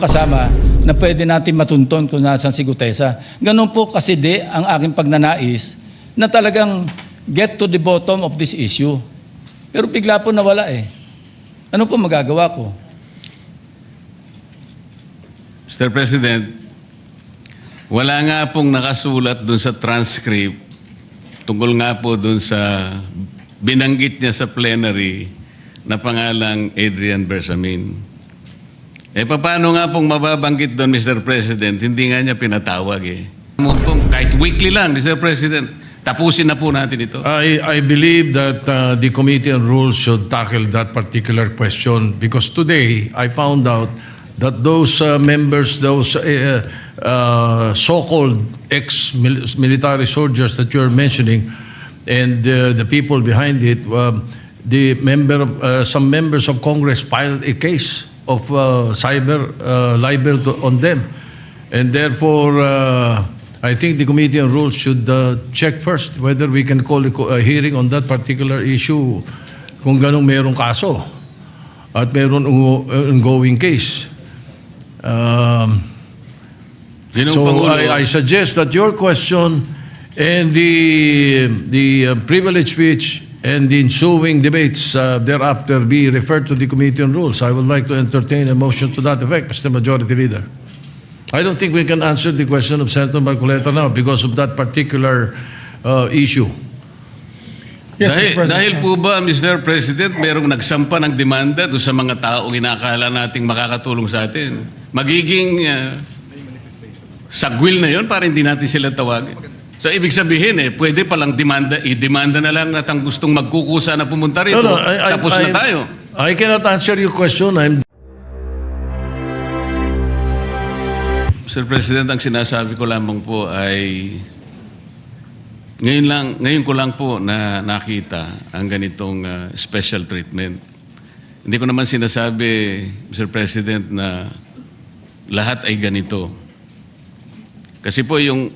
kasama na pwede natin matunton kung nasan si Gutesa. Ganun po kasi ang aking pagnanais na talagang get to the bottom of this issue. Pero bigla po nawala eh. Ano po magagawa ko? Mr. President, wala nga pong nakasulat dun sa transcript tungkol nga po dun sa binanggit niya sa plenary na pangalang Adrian Bersamin. Eh, paano nga pong mababanggit doon, Mr. President? Hindi nga niya pinatawag eh. Kahit weekly lang, Mr. President, tapusin na po natin ito. I believe that the Committee on Rules should tackle that particular question because today I found out that those members, those so-called ex-military soldiers that you're mentioning and the people behind it, some members of Congress filed a case of cyber libel on them. And therefore, I think the Committee on Rules should check first whether we can call a hearing on that particular issue kung ganong mayroong kaso at mayroong ongoing case. So I suggest that your question and the privilege speech and the ensuing debates thereafter be referred to the Committee on Rules. I would like to entertain a motion to that effect, Mr. Majority Leader. I don't think we can answer the question of Senator Marcoleta now because of that particular issue. Yes, Mr. President. Dahil po ba, Mr. President, mayroong nagsampa ng demanda doon sa mga taong inakala nating makakatulong sa atin? Magiging sagwil na yon para hindi natin sila tawagin. So, ibig sabihin pwede palang i-demanda na lang at ang gustong magkukusa na pumunta rito, tapos na tayo. I cannot answer your question. Sir President, ang sinasabi ko lamang po ay ngayon ko lang po na nakita ang ganitong special treatment. Hindi ko naman sinasabi, Mr. President, na lahat ay ganito. Kasi po yung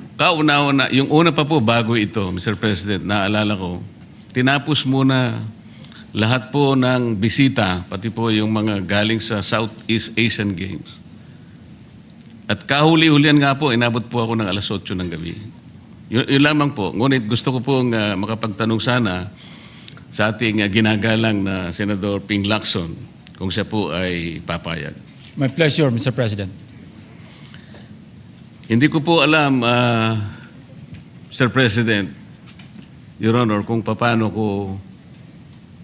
yung una pa po bago ito, Mr. President, naalala ko, tinapos muna lahat po ng bisita, pati po yung mga galing sa Southeast Asian Games. At kahuli-hulian nga po, inabot po ako ng alas 8 ng gabi. Yun lamang po. Ngunit gusto ko pong makapagtanong sana sa ating ginagalang na Senador Ping Lacson kung siya po ay papayag. My pleasure, Mr. President. Hindi ko po alam, Mr. President, Your Honor, kung paano ko,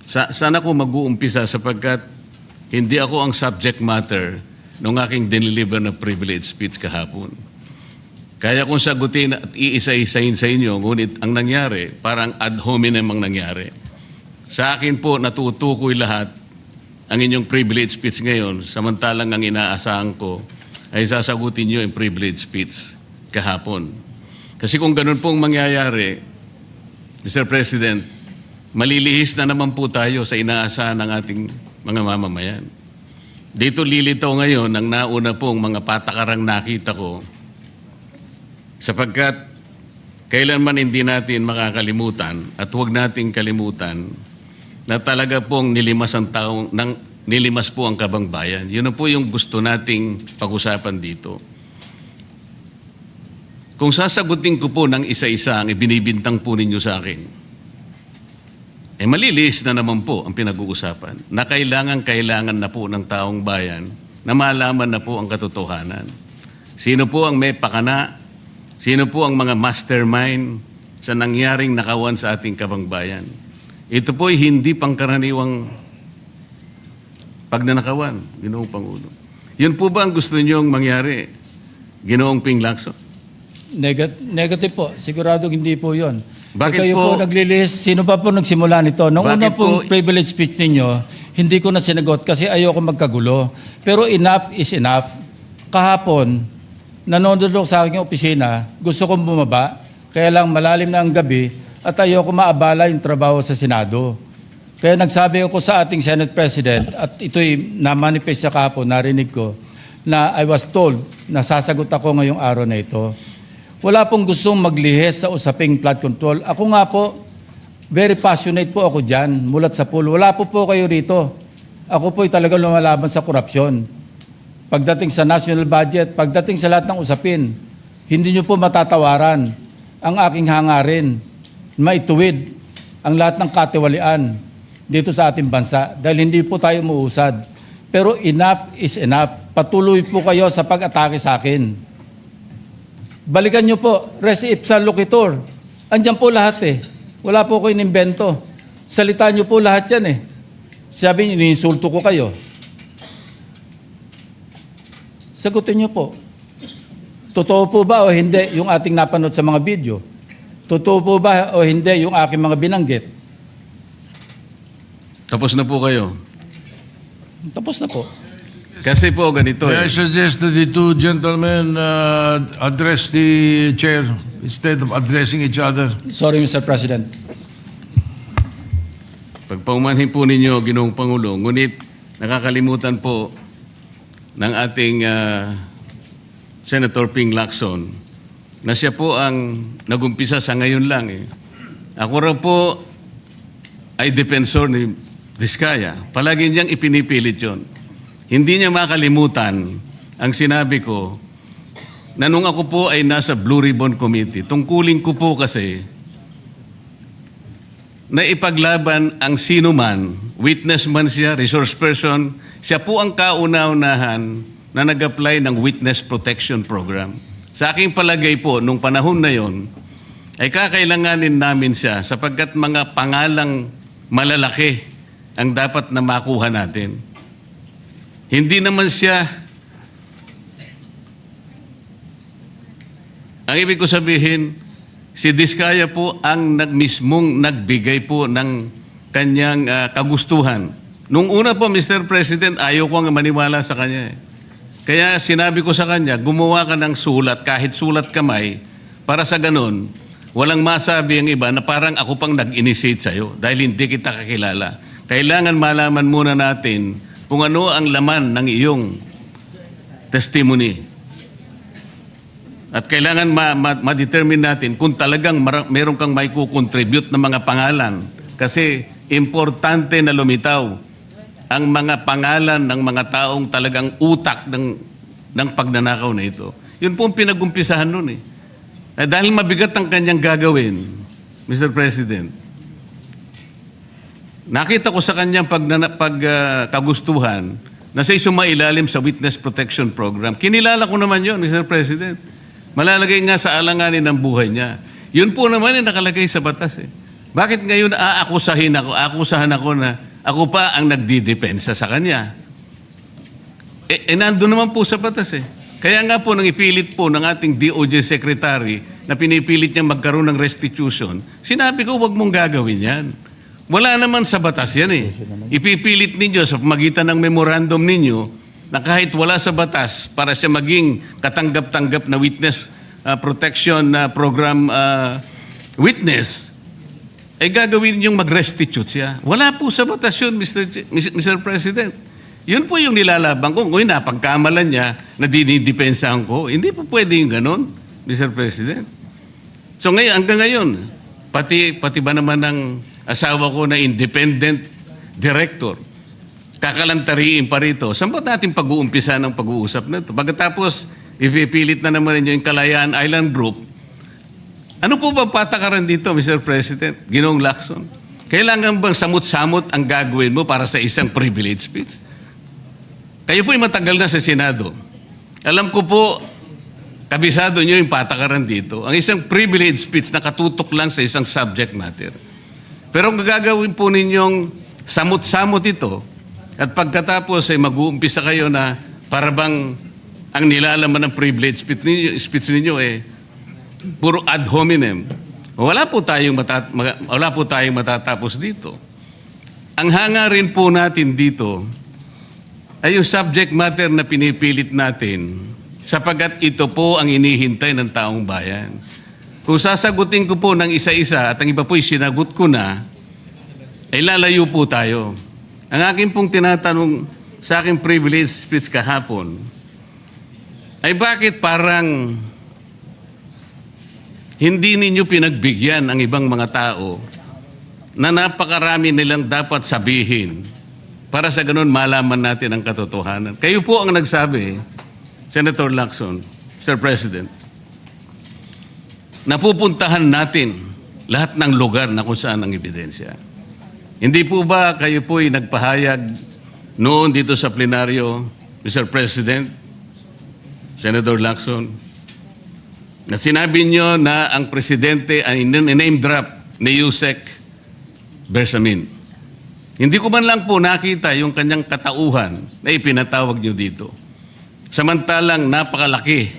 saan ako mag-uumpisa sapagkat hindi ako ang subject matter ng aking dineliver na privilege speech kahapon. Kaya kung sagutin at iisa-isahin sa inyo, ngunit ang nangyari, parang ad hominem ang nangyari. Sa akin po, natutukoy lahat ang inyong privilege speech ngayon, samantalang ang inaasahan ko ay sasagutin nyo yung privilege speech kahapon. Kasi kung ganun pong mangyayari, Mr. President, malilihis na naman po tayo sa inaasahan ng ating mga mamamayan. Dito lilitaw ngayon ang nauna pong mga patakarang nakita ko sapagkat kailanman hindi natin makakalimutan at huwag nating kalimutan na talaga pong nilimas po ang kabangbayan. Yun na po yung gusto nating pag-usapan dito. Kung sasagutin ko po ng isa-isa ang ibinibintang po ninyo sa akin, malilihis na naman po ang pinag-uusapan na kailangan na po ng taong bayan na malaman na po ang katotohanan. Sino po ang may pakana? Sino po ang mga mastermind sa nangyaring nakawan sa ating kabangbayan? Ito po ay hindi pangkaraniwang pagnanakawan, Ginoong Pangulo. Yun po ba ang gusto niyong mangyari, Ginoong Ping Lacson? Negative po. Sigurado hindi po yun. Bakit kayo po naglilist, sino pa po nagsimula nito? Nung una pong privilege speech ninyo, hindi ko na sinagot kasi ayoko magkagulo. Pero enough is enough. Kahapon, nanonood ako sa aking opisina, gusto kong bumaba, kaya lang malalim na ang gabi at ayoko maabala yung trabaho sa Senado. Kaya nagsabi ako sa ating Senate President at ito'y na-manifest niya kahapon, narinig ko, na I was told na sasagot ako ngayong araw na ito. Wala pong gustong maglihis sa usaping flood control. Ako nga po, very passionate po ako dyan, mulat sa pool. Wala po kayo rito. Ako po'y talagang lumalaban sa korupsyon. pagdating sa national budget, pagdating sa lahat ng usapin, hindi nyo po matatawaran ang aking hangarin, maituwid ang lahat ng katiwalian dito sa ating bansa dahil hindi po tayo muusad. Pero enough is enough. Patuloy po kayo sa pag-atake sa akin. Balikan nyo po, res ipsa loquitur. Andyan po lahat eh. Wala po ko inimbento. Salita nyo po lahat yan eh. Sabi nyo, iniinsulto ko kayo. Sagutin nyo po. Totoo po ba o hindi yung ating napanood sa mga video? Totoo po ba o hindi yung aking mga binanggit? Tapos na po kayo. Tapos na po. Kasi po ganito May I suggest that the two gentlemen address the chair instead of addressing each other. Sorry, Mr. President. Pagpaumanhin po ninyo, Ginoong Pangulo, ngunit nakakalimutan po ng ating Senator Ping Lacson na siya po ang nagumpisa sa ngayon lang. Ako raw po ay defensor ni Diskaya. Palagi niyang ipinipilit yon. Hindi niya makalimutan ang sinabi ko na nung ako po ay nasa Blue Ribbon Committee, tungkulin ko po kasi na ipaglaban ang sino man, witness man siya, resource person, siya po ang kauna-unahan na nag-apply ng Witness Protection Program. Sa aking palagay po, nung panahon na yon, ay kakailanganin namin siya sapagkat mga pangalang malalaki ang dapat na makuha natin. Hindi naman siya, ang ibig ko sabihin, si Diskaya po ang mismong nagbigay po ng kanyang kagustuhan. Nung una po, Mr. President, ayaw ko nga maniwala sa kanya. Kaya sinabi ko sa kanya, gumawa ka ng sulat, kahit sulat kamay, para sa ganun, walang masabi ang iba na parang ako pang nag-initiate sa'yo dahil hindi kita kakilala. Kailangan malaman muna natin kung ano ang laman ng iyong testimony. At kailangan ma-determine natin kung talagang meron kang may kukontribute na mga pangalan. Kasi importante na lumitaw ang mga pangalan ng mga taong talagang utak ng pagnanakaw na ito. Yun po ang pinag-umpisahan nun eh. Dahil mabigat ang kanyang gagawin, Mr. President, nakita ko sa kanyang kagustuhan na siya sumailalim sa Witness Protection Program. Kinilala ko naman yun, Mr. President. Malalagay nga sa alanganin ng buhay niya. Yun po naman ay nakalagay sa batas eh. Bakit ngayon akusahan ako na ako pa ang nagdidepensa sa kanya? Nandun naman po sa batas eh. Kaya nga po nang ipilit po ng ating DOJ Secretary na pinipilit niyang magkaroon ng restitution, sinabi ko huwag mong gagawin yan. Wala naman sa batas yan eh. Ipipilit ninyo sa pamagitan ng memorandum ninyo na kahit wala sa batas para siya maging katanggap-tanggap na witness protection program witness, ay gagawin ninyong mag-restitute siya. Wala po sa batas yun, Mr. President. Yun po yung nilalaban ko. Kung napagkamalan niya na dinidepensahan ko, hindi po pwede yung ganon, Mr. President. So ngayon, hanggang ngayon, pati ba naman ng asawa ko na independent director, kakalantariin pa rito. Saan ba natin pag-uumpisa ng pag-uusap na ito? Pagkatapos, ipipilit na naman ninyo yung Kalayaan Island Group. Ano po ba patakaran dito, Mr. President? Ginoong Lacson? Kailangan bang samot-samot ang gagawin mo para sa isang privilege speech? Kayo po'y matagal na sa Senado. Alam ko po, kabisado nyo yung patakaran dito. Ang isang privilege speech nakatutok lang sa isang subject matter. Pero ang gagawin po ninyong samot-samot ito at pagkatapos ay mag-uumpisa kayo na para bang ang nilalaman ng privilege speech ninyo puro ad hominem. Wala po tayong matatapos dito. Ang hangarin po natin dito ay yung subject matter na pinipilit natin sapagkat ito po ang inihintay ng taong bayan. Kung sasagutin ko po ng isa-isa at ang iba po'y sinagot ko na, ay lalayo po tayo. Ang akin pong tinatanong sa aking privilege speech kahapon, ay bakit parang hindi ninyo pinagbigyan ang ibang mga tao na napakarami nilang dapat sabihin para sa ganun malaman natin ang katotohanan. Kayo po ang nagsabi, Senator Lacson, Mr. President, napupuntahan natin lahat ng lugar na kung saan ang ebidensya. Hindi po ba kayo po'y nagpahayag noon dito sa plenaryo, Mr. President, Senator Lacson, na sinabi nyo na ang presidente ay name drop ni Yusek Bersamin. Hindi ko man lang po nakita yung kanyang katauhan na ipinatawag nyo dito. Samantalang napakalaki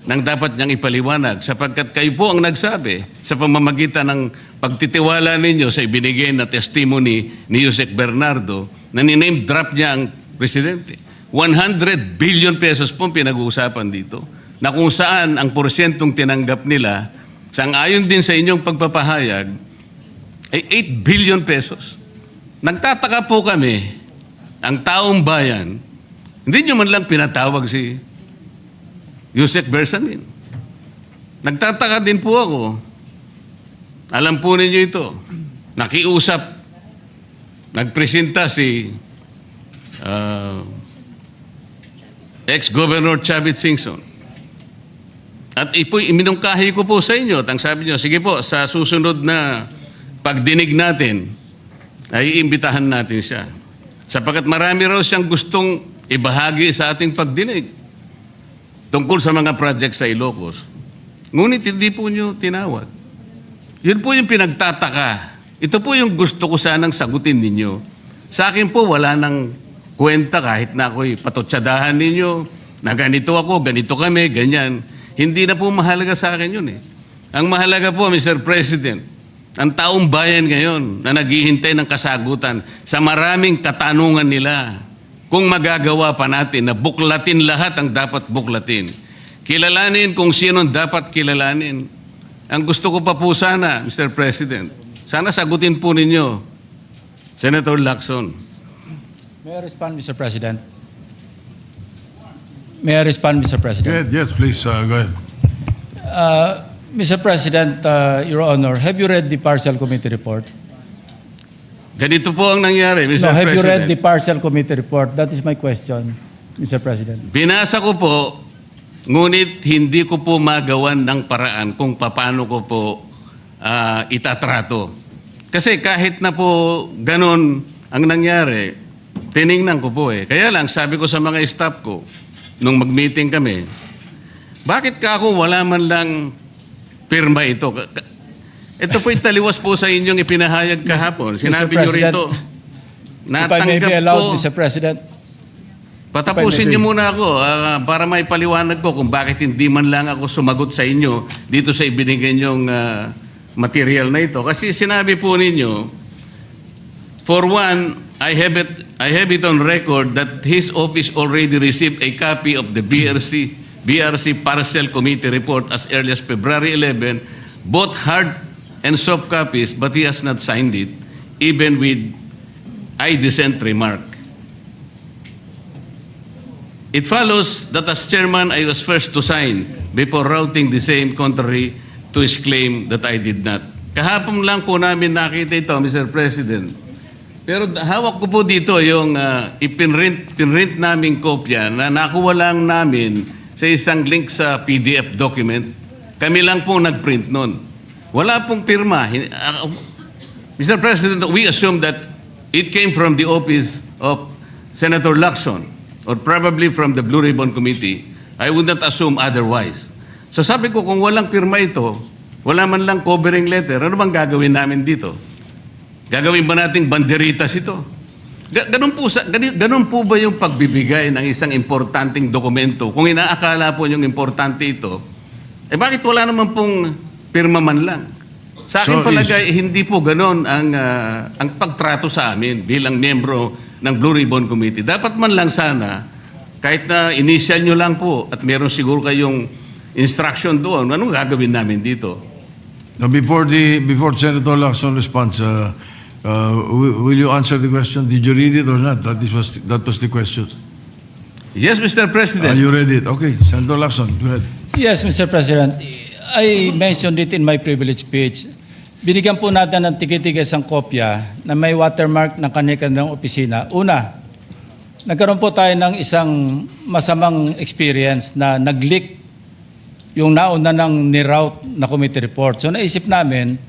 ng dapat niyang ipaliwanag sapagkat kayo po ang nagsabi sa pamamagitan ng pagtitiwala ninyo sa ibinigay na testimony ni Yusek Bernardo na niname drop niya ang presidente. 100 billion pesos po pinag-uusapan dito na kung saan ang porsyentong tinanggap nila sang-ayon din sa inyong pagpapahayag ay 8 billion pesos. Nagtataka po kami, ang taong bayan, hindi nyo man lang pinatawag si Yusek Bersamin. Nagtataka din po ako. Alam po ninyo ito. Nakiusap. Nagpresenta si ex-Governor Chavit Singson. At iminungkahi ko po sa inyo at ang sabi nyo, sige po, sa susunod na pagdinig natin, ay iimbitahan natin siya. Sapagkat marami raw siyang gustong ibahagi sa ating pagdinig tungkol sa mga project sa Ilocos. Ngunit hindi po nyo tinawag. Yun po yung pinagtataka. Ito po yung gusto ko sanang sagutin ninyo. Sa akin po, wala nang kwenta kahit na ako'y patutsadahan ninyo na ganito ako, ganito kami, ganyan. Hindi na po mahalaga sa akin yun eh. Ang mahalaga po, Mr. President, ang taong bayan ngayon na naghihintay ng kasagutan sa maraming katanungan nila kung magagawa pa natin na buklatin lahat ang dapat buklatin. Kilalanin kung sino dapat kilalanin. Ang gusto ko pa po sana, Mr. President, sana sagutin po ninyo, Senator Lacson. May I respond, Mr. President? May I respond, Mr. President? Yes, please, go ahead. Mr. President, Your Honor, have you read the partial committee report? Ganito po ang nangyari, Mr. No, have you read President. the partial committee report? That is my question, Mr. President. Binasa ko po, ngunit hindi ko po magawan ng paraan kung paano ko po itatrato. Kasi kahit na po ganun ang nangyari, tiningnan ko po eh. Kaya lang, sabi ko sa mga staff ko, nung mag-meeting kami, bakit ka ako wala man lang pirma ito? Ito po italiwas po sa inyong ipinahayag kahapon. Sinabi Mr. niyo President, rito, If I may be natanggap allowed, ko. Mr. President. Patapusin niyo muna ako para may paliwanag ko kung bakit hindi man lang ako sumagot sa inyo dito sa ibinigay niyong material na ito. Kasi sinabi po ninyo, for one, I have it on record that his office already received a copy of the BRC Parcel Committee report as early as February 11, both hard and soft copies, but he has not signed it, even with I dissent remark. It follows that as chairman, I was first to sign before routing the same contrary to his claim that I did not. Kahapon lang po namin nakita ito, Mr. President. Pero hawak ko po dito yung ipinrint naming kopya na nakuha lang namin sa isang link sa PDF document. Kami lang po nagprint nun. Wala pong pirma. Mr. President, we assume that it came from the office of Senator Lacson or probably from the Blue Ribbon Committee. I would not assume otherwise. So sabi ko, kung walang pirma ito, wala man lang covering letter, ano bang gagawin namin dito? Gagawin ba nating banderitas ito? Ganun po ba yung pagbibigay ng isang importanteng dokumento? Kung inaakala po yung importante ito, bakit wala naman pong pirma man lang? Sa akin palagay, hindi po ganun ang pagtrato sa amin bilang miyembro ng Blue Ribbon Committee. Dapat man lang sana, kahit na initial nyo lang po at meron siguro kayong instruction doon, anong gagawin namin dito? Now, before Senator Lacson responds, will you answer the question? Did you read it or not? That was the question. Yes, Mr. President. You read it. Okay, Senator Lacson, go ahead. Yes, Mr. President. I mentioned it in my privilege speech. Binigyan po natin ng tiki-tiki isang kopya na may watermark ng kanilang opisina. Una, nagkaroon po tayo ng isang masamang experience na nag-leak yung nauna ng ni-route na committee report. So naisip namin,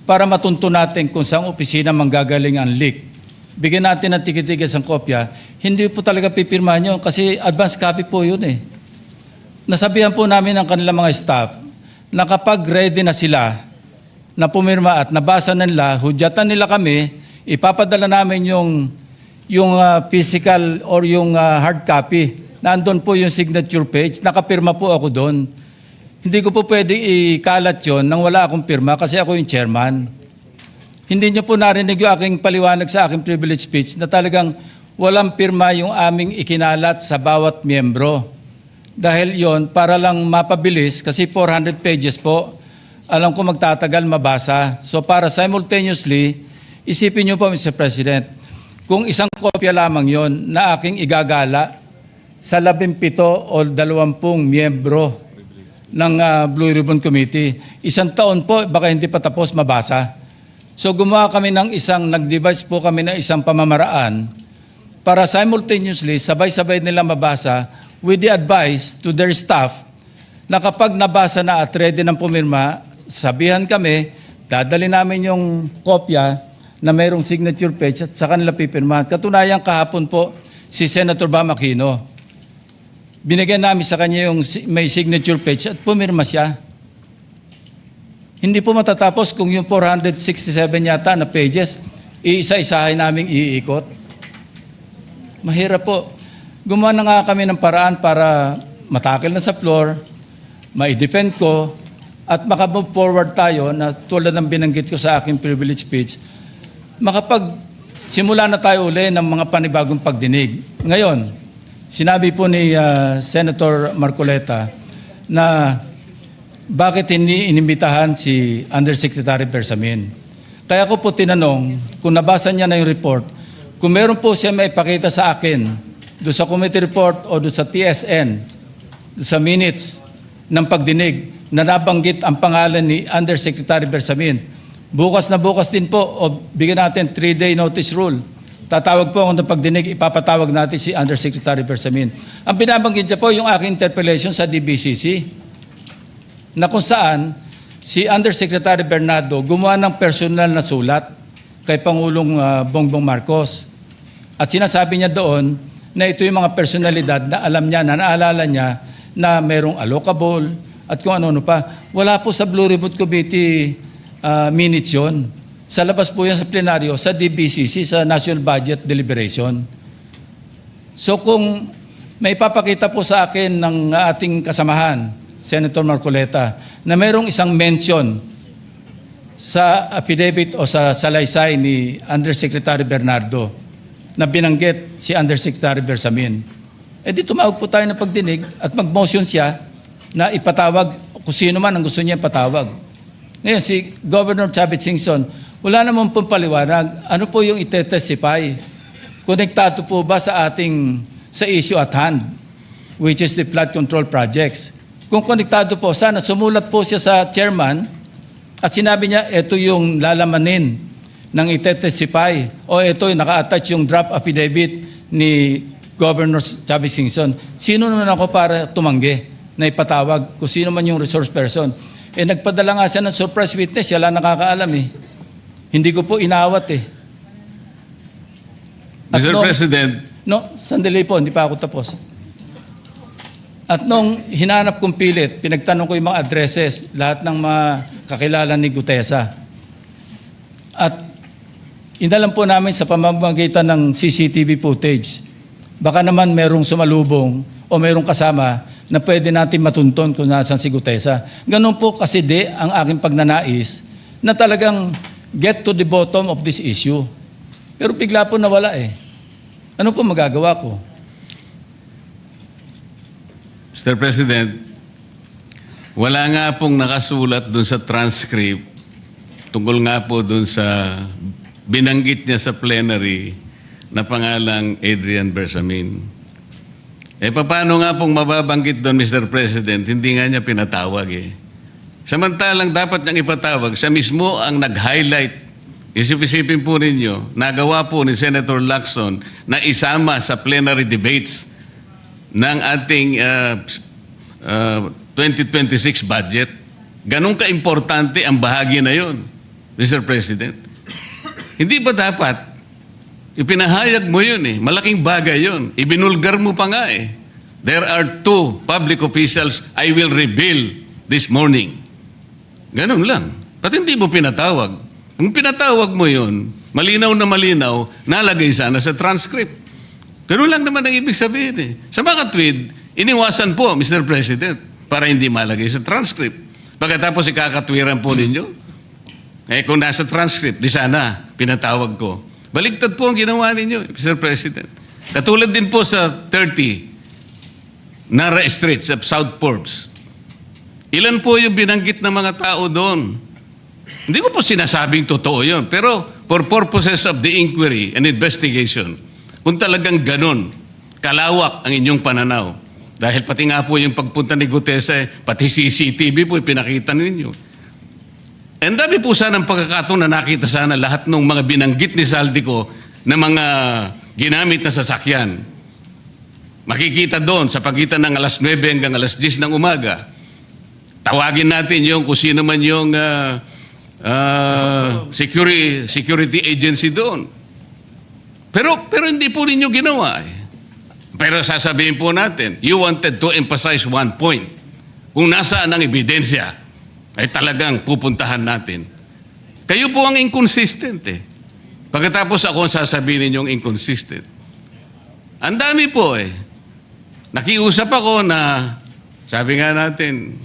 para matunto natin kung saan opisina manggagaling ang leak, bigyan natin ng tiki-tiki isang kopya, hindi po talaga pipirmahan yun kasi advance copy po yun eh. Nasabihan po namin ang kanilang mga staff na kapag ready na sila na pumirma at nabasa na nila, hudyatan nila kami, ipapadala namin yung physical or yung hard copy. Nandun po yung signature page, nakapirma po ako doon. Hindi ko po pwede ikalat yon nang wala akong pirma kasi ako yung chairman. Hindi niyo po narinig yung aking paliwanag sa aking privilege speech na talagang walang pirma yung aming ikinalat sa bawat miyembro. Dahil yon para lang mapabilis kasi 400 pages po. Alam ko magtatagal mabasa. So para simultaneously, isipin niyo po Mr. President, kung isang kopya lamang yon na aking igagala sa 17 o 20 miyembro ng Blue Ribbon Committee, isang taon po, baka hindi pa tapos mabasa. So gumawa kami ng nag-devise po kami ng isang pamamaraan para simultaneously, sabay-sabay nila mabasa with the advice to their staff na kapag nabasa na at ready ng pumirma, sabihan kami, dadali namin yung kopya na mayroong signature page at sa kanila pipirmahan. Katunayan kahapon po si Senator Bam Aquino. Binigyan namin sa kanya yung may signature page at pumirma siya. Hindi po matatapos kung yung 467 yata na pages, iisa-isahin namin iikot. Mahirap po. Gumawa na nga kami ng paraan para matakil na sa floor, ma-defend ko, at makamove forward tayo na tulad ng binanggit ko sa aking privilege speech, simula na tayo uli ng mga panibagong pagdinig. Ngayon, sinabi po ni Senator Marcoleta na bakit hindi inimbitahan si Undersecretary Bersamin. Kaya ko po tinanong kung nabasa niya na yung report, kung meron po siya may ipakita sa akin doon sa committee report o doon sa TSN, doon sa minutes ng pagdinig na nabanggit ang pangalan ni Undersecretary Bersamin. Bukas na bukas din po o bigyan natin 3-day notice rule. Tatawag po ako ng pagdinig, ipapatawag natin si Undersecretary Bersamin. Ang binabanggit niya po yung aking interpellation sa DBCC na kung saan si Undersecretary Bernardo gumawa ng personal na sulat kay Pangulong Bongbong Marcos. At sinasabi niya doon na ito yung mga personalidad na alam niya, na naalala niya na merong allocable at kung ano-ano pa. Wala po sa Blue Ribbon Committee minutes yun. Sa labas po yan sa plenaryo, sa DBCC, sa National Budget Deliberation. So kung may papakita po sa akin ng ating kasamahan, Senator Marcoleta, na mayroong isang mention sa affidavit o sa salaysay ni Undersecretary Bernardo na binanggit si Undersecretary Bersamin, di tumawag po tayo ng pagdinig at mag-motion siya na ipatawag kung sino man ang gusto niya ipatawag. Ngayon, si Governor Chavit Singson, wala naman pong paliwanag. Ano po yung ite-testify? Konektado po ba sa issue at hand, which is the flood control projects? Kung konektado po, sana sumulat po siya sa chairman at sinabi niya, ito yung lalamanin ng ite-testify o ito yung naka-attach yung draft affidavit ni Governor Chavit Singson. Sino naman ako para tumanggi na ipatawag kung sino man yung resource person? Nagpadala nga siya ng surprise witness, siya lang nakakaalam eh. Hindi ko po inawat eh. Mr. President. No, sandali po, hindi pa ako tapos. At nung hinanap kong pilit, pinagtanong ko yung mga addresses, lahat ng mga kakilala ni Gutesa. At inalam po namin sa pamamagitan ng CCTV footage, baka naman merong sumalubong o merong kasama na pwede natin matunton kung nasan si Gutesa. Ganun po kasi ang aking pagnanais na talagang get to the bottom of this issue. Pero bigla po nawala eh. Ano po magagawa ko? Mr. President, wala nga pong nakasulat dun sa transcript tungkol nga po dun sa binanggit niya sa plenary na pangalang Adrian Bersamin. Paano nga pong mababanggit doon, Mr. President? Hindi nga niya pinatawag eh. Samantalang dapat niyang ipatawag, siya mismo ang nag-highlight. Isip-isipin po ninyo, nagawa po ni Senator Lacson na isama sa plenary debates ng ating 2026 budget. Ganun ka-importante ang bahagi na yon, Mr. President. Hindi ba dapat ipinahayag mo yun eh? Malaking bagay yun. Ibinulgar mo pa nga eh. There are 2 public officials I will reveal this morning. Ganun lang. Ba't hindi mo pinatawag? Kung pinatawag mo yun, malinaw na malinaw, nalagay sana sa transcript. Ganun lang naman ang ibig sabihin eh. Sa mga tweet, iniwasan po, Mr. President, para hindi malagay sa transcript. Pagkatapos ikakatwiran po ninyo, kung nasa transcript, di sana pinatawag ko. Baligtad po ang ginawa ninyo, Mr. President. Katulad din po sa 30 Nara Street sa South Forbes. Ilan po yung binanggit ng mga tao doon? Hindi ko po sinasabing totoo yun, pero for purposes of the inquiry and investigation, kung talagang ganun, kalawak ang inyong pananaw, dahil pati nga po yung pagpunta ni Gutesa, pati CCTV po pinakita ninyo. And dami po sana ang pagkakataon na nakita sana lahat ng mga binanggit ni Saldico na mga ginamit na sasakyan. Makikita doon sa pagitan ng alas 9 hanggang alas 10 ng umaga. Tawagin natin yung kung sino man yung security agency doon. Pero hindi po ninyo ginawa eh. Pero sasabihin po natin, you wanted to emphasize one point. Kung nasaan ang ebidensya, ay talagang pupuntahan natin. Kayo po ang inconsistent eh. Pagkatapos ako ang sasabihin ninyong inconsistent. Ang dami po eh. Nakiusap ako na, sabi nga natin,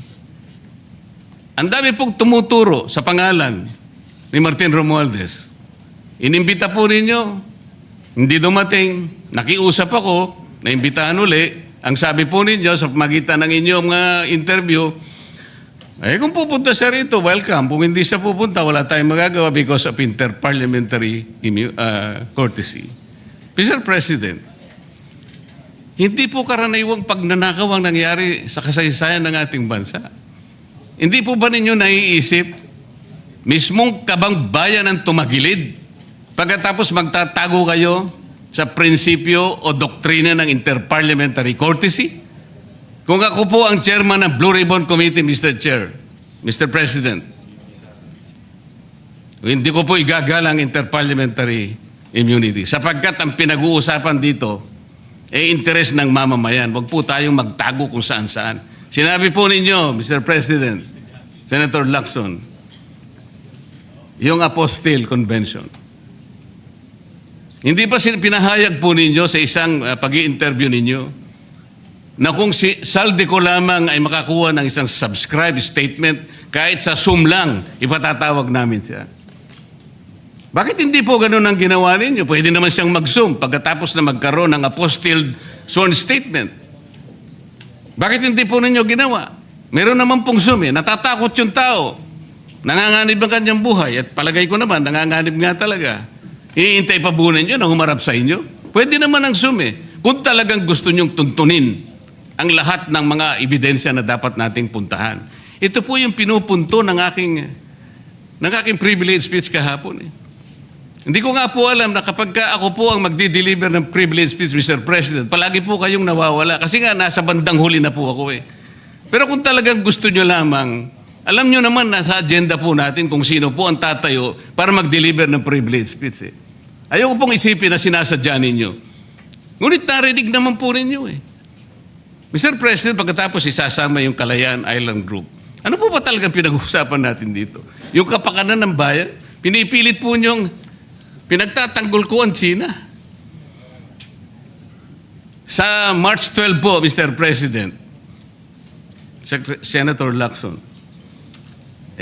ang dami pong tumuturo sa pangalan ni Martin Romualdez. Inimbita po ninyo, hindi dumating, nakiusap ako, naimbitahan uli. Ang sabi po ninyo sa magitan ng inyong interview, kung pupunta siya rito, welcome. Kung hindi siya pupunta, wala tayong magagawa because of interparliamentary courtesy. Mr. President, hindi po karaniwang pagnanakaw ang nangyari sa kasaysayan ng ating bansa. Hindi po ba ninyo naiisip, mismong kabang bayan ang tumagilid, pagkatapos magtatago kayo sa prinsipyo o doktrina ng interparliamentary courtesy? Kung ako po ang chairman ng Blue Ribbon Committee, Mr. Chair, Mr. President, hindi ko po igagalang interparliamentary immunity sapagkat ang pinag-uusapan dito ay interes ng mamamayan. Huwag po tayong magtago kung saan-saan. Sinabi po ninyo, Mr. President, Senator Lacson, yung Apostille Convention. Hindi ba pinahayag po ninyo sa isang pag-i-interview ninyo na kung si Saldico lamang ay makakuha ng isang subscribe statement, kahit sa Zoom lang, ipatatawag namin siya. Bakit hindi po ganun ang ginawa ninyo? Pwede naman siyang mag-Zoom pagkatapos na magkaroon ng apostille sworn statement. Bakit hindi po ninyo ginawa? Meron naman pong Zoom eh. Natatakot yung tao. Nanganganib ang kanyang buhay. At palagay ko naman, nanganganib nga talaga. Iintay pa po ninyo na humarap sa inyo? Pwede naman ang Zoom eh. Kung talagang gusto nyong tuntunin ang lahat ng mga ebidensya na dapat nating puntahan. Ito po yung pinupunto ng aking privilege speech kahapon eh. Hindi ko nga po alam na kapag ako po ang magdi-deliver ng privilege speech, Mr. President, palagi po kayong nawawala. Kasi nga, nasa bandang huli na po ako eh. Pero kung talagang gusto nyo lamang, alam nyo naman nasa agenda po natin kung sino po ang tatayo para mag-deliver ng privilege speech eh. Ayoko pong isipin na sinasadya ninyo. Ngunit narinig naman po ninyo eh. Mr. President, pagkatapos isasama yung Kalayaan Island Group, ano po ba talagang pinag-uusapan natin dito? Yung kapakanan ng bayan, pinipilit po nyong pinagtatanggol ko ang China. Sa March 12 po, Mr. President, Senator Lacson,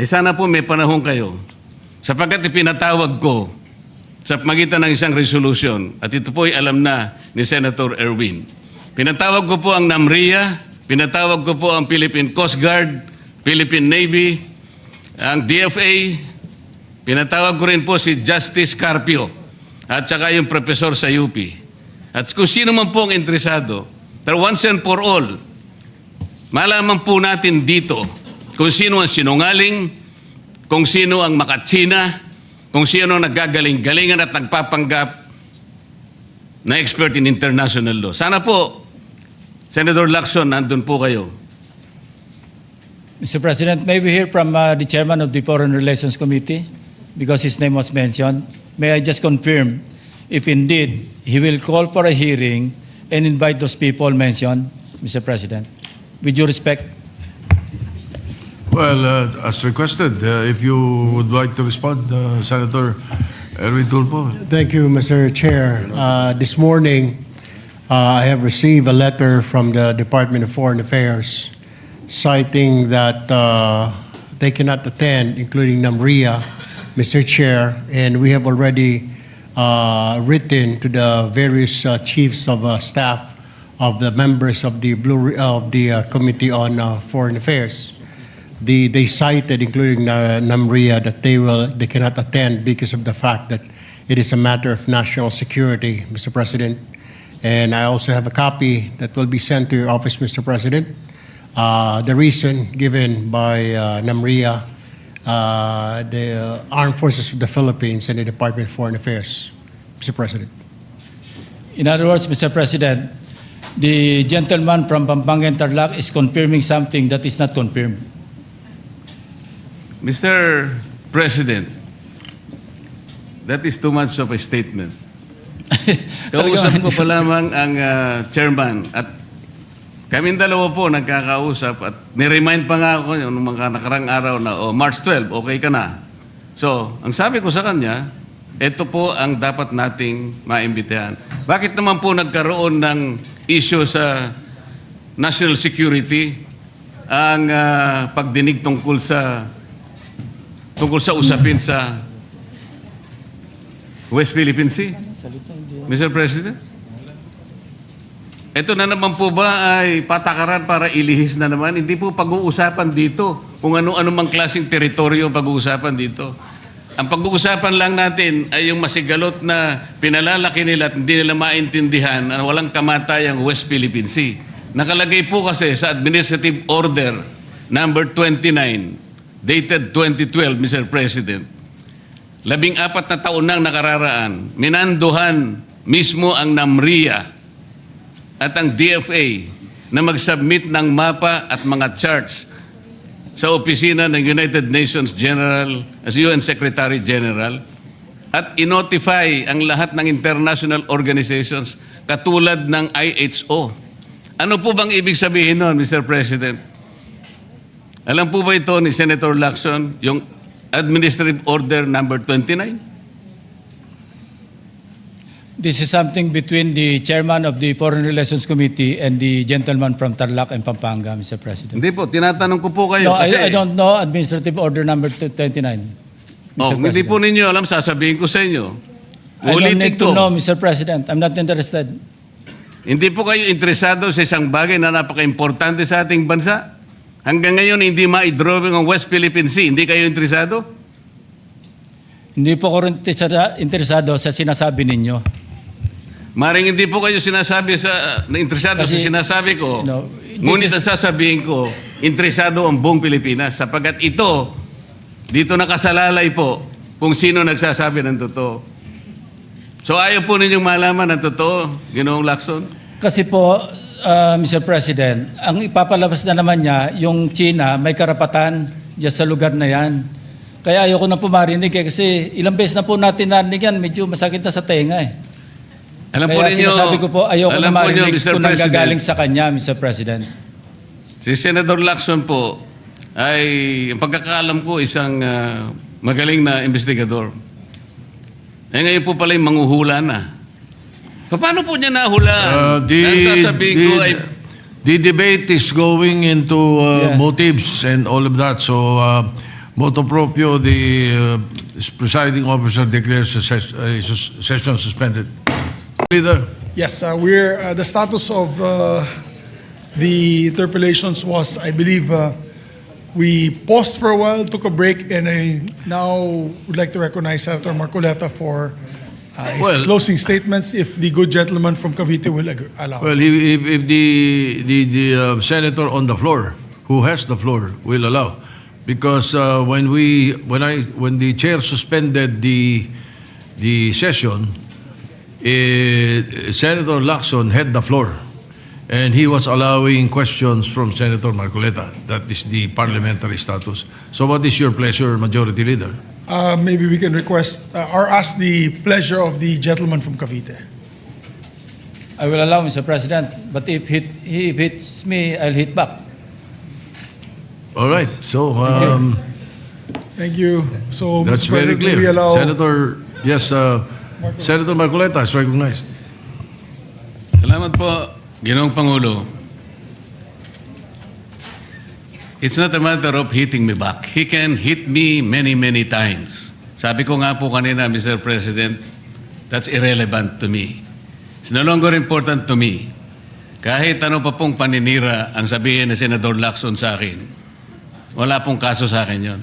sana po may panahon kayo sapagkat ipinatawag ko sa magitan ng isang resolution at ito po ay alam na ni Senator Erwin. Pinatawag ko po ang NAMRIA, pinatawag ko po ang Philippine Coast Guard, Philippine Navy, ang DFA, pinatawag ko rin po si Justice Carpio at saka yung professor sa UP. At kung sino man po ang interesado, pero once and for all, malaman po natin dito kung sino ang sinungaling, kung sino ang makatsina, kung sino ang naggagaling-galingan at nagpapanggap na expert in international law. Sana po, Senator Lacson, nandun po kayo. Mr. President, may we hear from the chairman of the Foreign Relations Committee because his name was mentioned. May I just confirm if indeed he will call for a hearing and invite those people mentioned, Mr. President, with due respect? Well, as requested, if you would like to respond, Senator Erwin Tulfo. Thank you, Mr. Chair. This morning, I have received a letter from the Department of Foreign Affairs citing that they cannot attend, including NAMRIA, Mr. Chair, and we have already written to the various chiefs of staff of the members of the Committee on Foreign Affairs. They cited, including NAMRIA, that they cannot attend because of the fact that it is a matter of national security, Mr. President. And I also have a copy that will be sent to your office, Mr. President. The reason given by NAMRIA, the Armed Forces of the Philippines, and the Department of Foreign Affairs, Mr. President. In other words, Mr. President, the gentleman from Pampanga and Tarlac is confirming something that is not confirmed. Mr. President, that is too much of a statement. Kausap ko pa lamang ang chairman at kaming dalawa po nagkakausap at niremind pa nga ako yung mga nakarang araw na, March 12, okay ka na. So, ang sabi ko sa kanya, ito po ang dapat nating maimbitahan. Bakit naman po nagkaroon ng issue sa national security ang pagdinig tungkol sa usapin sa West Philippine Sea? Mr. President? Ito na naman po ba ay patakaran para ilihis na naman? Hindi po pag-uusapan dito kung ano-ano mang klaseng teritoryo ang pag-uusapan dito. Ang pag-uusapan lang natin ay yung masigalot na pinalalaki nila at hindi nila maintindihan na walang kamatay ang West Philippine Sea. Nakalagay po kasi sa Administrative Order number 29 dated 2012, Mr. President, 14 na taon nang nakararaan, minanduhan mismo ang NAMRIA at ang DFA na mag-submit ng mapa at mga charts sa opisina ng United Nations General, as UN Secretary General, at inotify ang lahat ng international organizations katulad ng IHO. Ano po bang ibig sabihin nun, Mr. President? Alam po ba ito ni Senator Lacson, yung Administrative Order number 29? This is something between the chairman of the Foreign Relations Committee and the gentleman from Tarlac and Pampanga, Mr. President. Hindi po, tinatanong ko po kayo. No, kasi, I don't know Administrative Order number 29. Mr. hindi po ninyo alam, sasabihin ko sa inyo. I don't Ulitin need to ko. know, Mr. President. I'm not interested. Hindi po kayo interesado sa isang bagay na napaka-importante sa ating bansa? Hanggang ngayon, hindi ma-drawing ang West Philippine Sea. Hindi kayo interesado? Hindi po ko rin interesado sa sinasabi ninyo. Maring hindi po kayo sinasabi interesado Kasi, sa sinasabi ko. no, Ngunit ang sasabihin ko, interesado ang buong Pilipinas. Sapagkat ito, dito nakasalalay po kung sino nagsasabi ng totoo. So ayaw po ninyong malaman ng totoo, Ginoong Lacson? Kasi po, Mr. President, ang ipapalabas na naman niya, yung China, may karapatan dyan sa lugar na yan. Kaya ayoko na po marinig kasi ilang beses na po natin narinig yan, medyo masakit na sa tenga eh. Alam po Kaya ninyo, sinasabi ko po, ayoko na marinig Mr. kung President, nanggagaling sa kanya, Mr. President. si Senator Lacson po ay, ang pagkakaalam ko, isang magaling na investigador. Eh ngayon po pala yung manghuhula na. Paano po niya nahulaan? Ang sasabihin ko ay, The debate is going into Yeah. motives and all of that. So, motu proprio, the presiding officer declares the session suspended. Leader. Yes, the status of the interpellations was, I believe, we paused for a while, took a break, and I now would like to recognize Senator Marcoleta for his Well- closing statements, if the good gentleman from Cavite will allow. Well, if the senator on the floor who has the floor will allow. Because when the chair suspended the session, Senator Lacson had the floor. And he was allowing questions from Senator Marcoleta. That is the parliamentary status. So what is your pleasure, Majority Leader? Maybe we can request or ask the pleasure of the gentleman from Cavite. I will allow, Mr. President, but if he hits me, I'll hit back. All right. So Thank you. So, that's Mr. very President, may we clear. allow... Senator, yes, Senator Marcoleta is recognized. Salamat po, Ginoong Pangulo. It's not a matter of hitting me back. He can hit me many, many times. Sabi ko nga po kanina, Mr. President, that's irrelevant to me. It's no longer important to me. Kahit ano pa pong paninira ang sabihin ni Senador Lacson sa akin, wala pong kaso sa akin yon.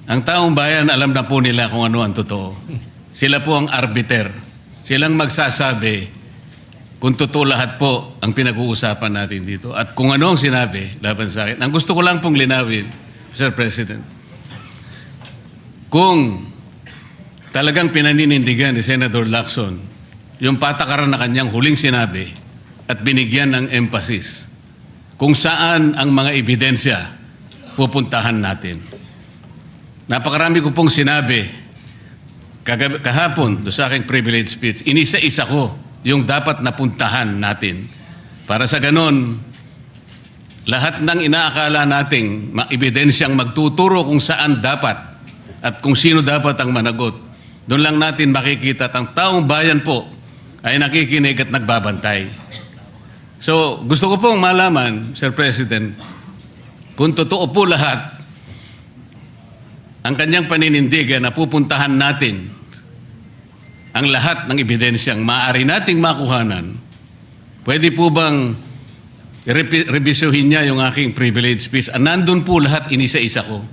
Ang taong bayan, alam na po nila kung ano ang totoo. Sila po ang arbiter. Silang magsasabi kung totoo lahat po ang pinag-uusapan natin dito. At kung ano ang sinabi laban sa akin. Ang gusto ko lang pong linawin, Mr. President, kung talagang pinaninindigan ni Senator Lacson yung patakaran na kanyang huling sinabi at binigyan ng emphasis kung saan ang mga ebidensya pupuntahan natin. Napakarami ko pong sinabi kahapon do sa aking privilege speech, inisa-isa ko yung dapat napuntahan natin. Para sa ganon, lahat ng inaakala nating ebidensyang magtuturo kung saan dapat at kung sino dapat ang managot, doon lang natin makikita at ang taong bayan po ay nakikinig at nagbabantay. So, gusto ko pong malaman, Sir President, kung totoo po lahat ang kanyang paninindigan na pupuntahan natin ang lahat ng ebidensyang maaari nating makuhanan, pwede po bang revisyuhin niya yung aking privilege speech? Nandun po lahat, inisa-isa ko.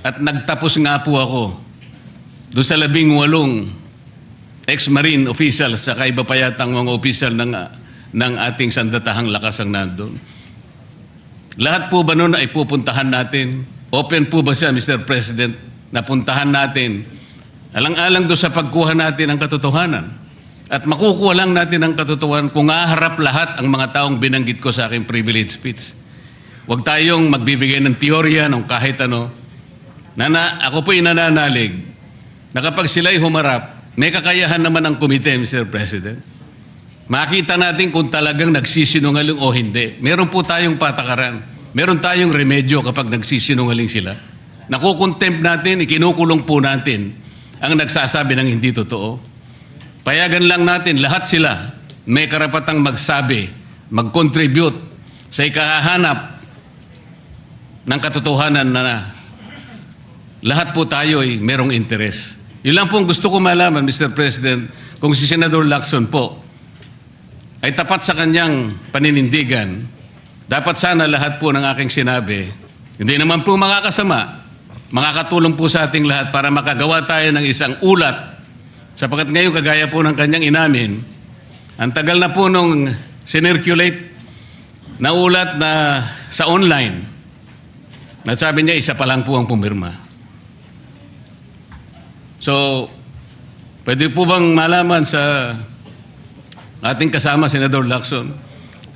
At nagtapos nga po ako doon sa 18 ex-marine officials sa iba pa yatang mga official ng ating sandatahang lakas ang nandun. Lahat po ba noon ay pupuntahan natin? Open po ba siya, Mr. President, na puntahan natin alang-alang doon sa pagkuha natin ng katotohanan? At makukuha lang natin ang katotohanan kung haharap lahat ang mga taong binanggit ko sa aking privilege speech. Huwag tayong magbibigay ng teorya ng kahit ano. Ako po inananalig na kapag sila'y humarap, may kakayahan naman ang komite, Mr. President. Makita natin kung talagang nagsisinungaling o hindi. Meron po tayong patakaran. Meron tayong remedyo kapag nagsisinungaling sila. Nakukontempt natin, ikinukulong po natin ang nagsasabi ng hindi totoo. Payagan lang natin, lahat sila may karapatang magsabi, mag-contribute sa ikahahanap ng katotohanan na lahat po tayo ay merong interes. Yun lang pong gusto ko malaman, Mr. President, kung si Senador Lacson po ay tapat sa kanyang paninindigan, dapat sana lahat po ng aking sinabi, hindi naman po makakasama, makakatulong po sa ating lahat para makagawa tayo ng isang ulat. Sapagkat ngayon, kagaya po ng kanyang inamin, ang tagal na po nung sinirculate na ulat na sa online, at sabi niya, isa pa lang po ang pumirma. So, pwede po bang malaman sa ating kasama, Senador Lacson,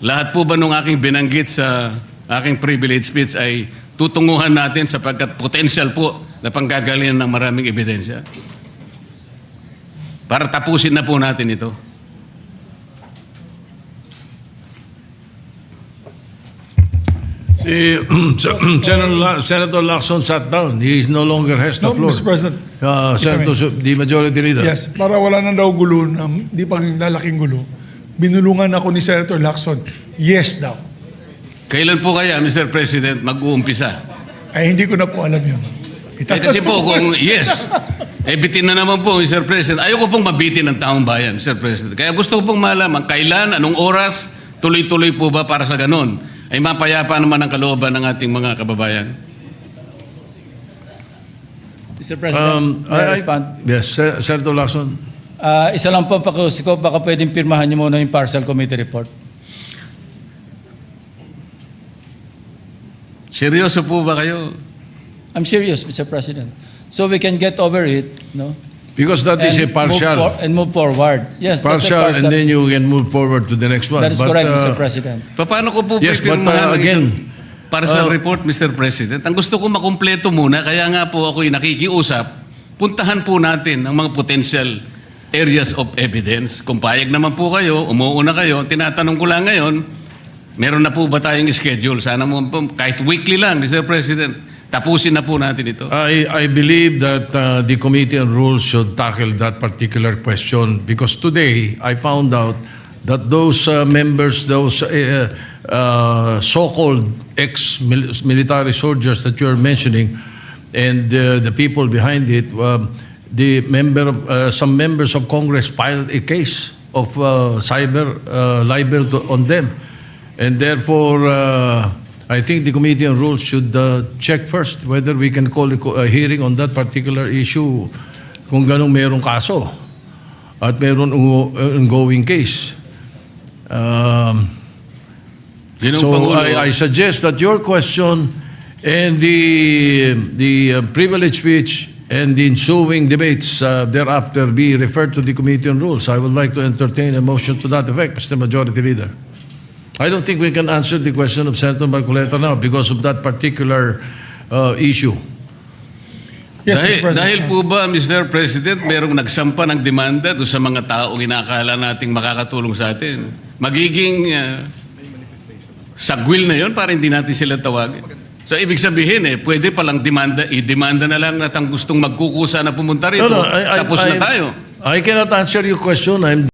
lahat po ba nung aking binanggit sa aking privilege speech ay tutunguhan natin sapagkat potential po na panggagalingan ng maraming ebidensya? Para tapusin na po natin ito. Senator Lacson sat down. He no longer has the No, floor. Mr. President. Senator, the Majority Leader. Yes, para wala na daw gulo, na di pang lalaking gulo, binulungan ako ni Senator Lacson. Yes daw. Kailan po kaya, Mr. President, mag-uumpisa? Ay, hindi ko na po alam yun. Kasi po kung yes, bitin na naman po, Mr. President. Ayoko pong mabitin ng taong bayan, Mr. President. Kaya gusto ko pong malaman, kailan, anong oras, tuloy-tuloy po ba para sa ganon? Ay mapayapa naman ang kalooban ng ating mga kababayan. Mr. President, may I respond? Yes, Senator Lacson. Isa lang po ang pakiusap ko, baka pwedeng pirmahan niyo muna yung partial committee report. Seryoso po ba kayo? I'm serious, Mr. President. So we can get over it, no? Because that is a partial. Move forward. Yes, Partial, that's a and then you can move forward to the next one. That is But, correct, Mr. President. Paano ko po Yes, but, pipirmahan ang again, isang partial report, Mr. President? Ang gusto ko makumpleto muna, kaya nga po ako'y nakikiusap, puntahan po natin ang mga potential areas of evidence. Kung payag naman po kayo, umuuna kayo, tinatanong ko lang ngayon, meron na po ba tayong schedule? Sana mo po, kahit weekly lang, Mr. President, tapusin na po natin ito. I believe that the Committee on Rules should tackle that particular question because today I found out that those members, those so-called ex-military soldiers that you're mentioning and the people behind it, some members of Congress filed a case of cyber libel on them. And therefore, I think the Committee on Rules should check first whether we can call a hearing on that particular issue kung ganong merong kaso at meron ongoing case. Ginong So Pangulo, I suggest that your question and the privilege speech and the ensuing debates thereafter be referred to the Committee on Rules. I would like to entertain a motion to that effect, Mr. Majority Leader. I don't think we can answer the question of Senator Marcoleta now because of that particular issue. Yes, Mr. President. dahil po ba, Mr. President, merong nagsampa ng demanda doon sa mga taong inakala nating makakatulong sa atin? Magiging sagwil na yon para hindi natin sila tawagin. So, ibig sabihin pwede palang i-demanda na lang at ang gustong magkukusa na pumunta rito, tapos na tayo. I cannot answer your question. I'm